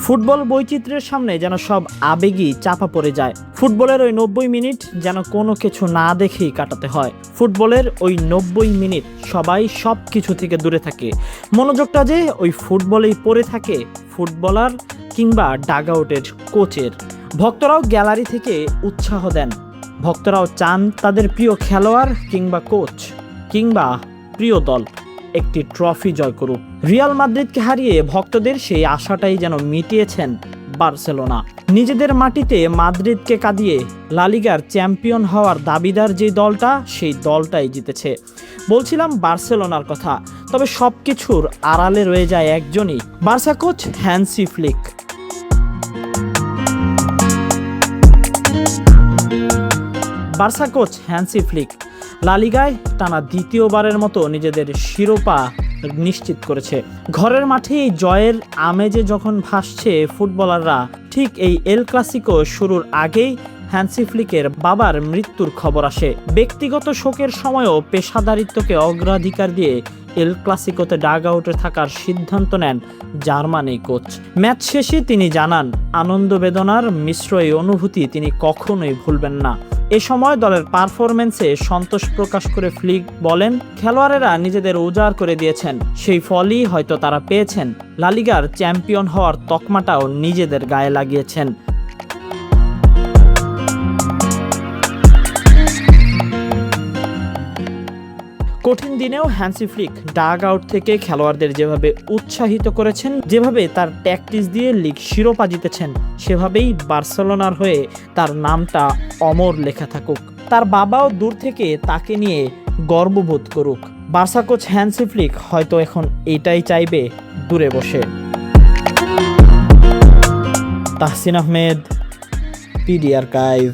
Football বৈচিত্র্যের সামনে যেন সব আবেগই চাপা পড়ে যায়। ফুটবলের ওই 90 মিনিট যেন কোনো কিছু না দেখেই কাটাতে হয়। ফুটবলের ওই 90 মিনিট সবাই সব কিছু থেকে দূরে থাকে, মনোযোগটা যে ওই ফুটবলেই পড়ে থাকে, ফুটবলার কিংবা ডাগআউটের কোচের। ভক্তরাও গ্যালারি থেকে উৎসাহ দেন, ভক্তরাও চান তাদের প্রিয় খেলোয়াড় কিংবা কোচ কিংবা প্রিয় দল একটি ট্রফি জয় করুক। রিয়াল মাদ্রিদকে হারিয়ে ভক্তদের সেই আশাটাই যেন মিটিয়েছেন বার্সেলোনা। নিজেদের মাটিতে মাদ্রিদকে কাঁদিয়ে লা লিগার চ্যাম্পিয়ন হওয়ার দাবিদার যে দলটা, সেই দলটাই জিতেছে। বলছিলাম বার্সেলোনার কথা, তবে সবকিছুর আড়ালে রয়ে যায় একজনই, Barca coach Hansi Flick. Barca coach Hansi Flick লা লিগায় টানা দ্বিতীয়বারের মতো নিজেদের শিরোপা নিশ্চিত করেছে। ঘরের মাঠে জয়ের আমেজে যখন ভাসছে ফুটবলাররা, ঠিক এই এল ক্লাসিকো শুরুর আগেই হ্যান্সি ফ্লিকের বাবার মৃত্যুর খবর আসে। ব্যক্তিগত শোকের সময়ও পেশাদারিত্বকে অগ্রাধিকার দিয়ে এল ক্লাসিকোতে ডাগআউটে থাকার সিদ্ধান্ত নেন জার্মান এই কোচ। ম্যাচ শেষে তিনি জানান, আনন্দ বেদনার মিশ্র এই অনুভূতি তিনি কখনোই ভুলবেন না। এ সময় দলের পারফরম্যান্সে সন্তোষ প্রকাশ করে ফ্লিক বলেন, খেলোয়াড়েরা নিজেদের উজাড় করে দিয়েছেন, সেই ফলই হয়তো তারা পেয়েছেন। লা লিগার চ্যাম্পিয়ন হওয়ার তকমাটাও নিজেদের গায়ে লাগিয়েছেন। কঠিন দিনেও হ্যান্সি ফ্লিক ডাগ আউট থেকে খেলোয়াড়দের যেভাবে উৎসাহিত করেছেন, যেভাবে তার ট্যাকটিস দিয়ে লিগ শিরোপা জিতেছেন, সেভাবেই বার্সেলোনার হয়ে তার নামটা অমর লেখা থাকুক। তার বাবাও দূর থেকে তাকে নিয়ে গর্ববোধ করুক। বার্সা কোচ হ্যান্সি ফ্লিক হয়তো এখন এটাই চাইবে, দূরে বসে। Tahsin Ahmed, PD archive.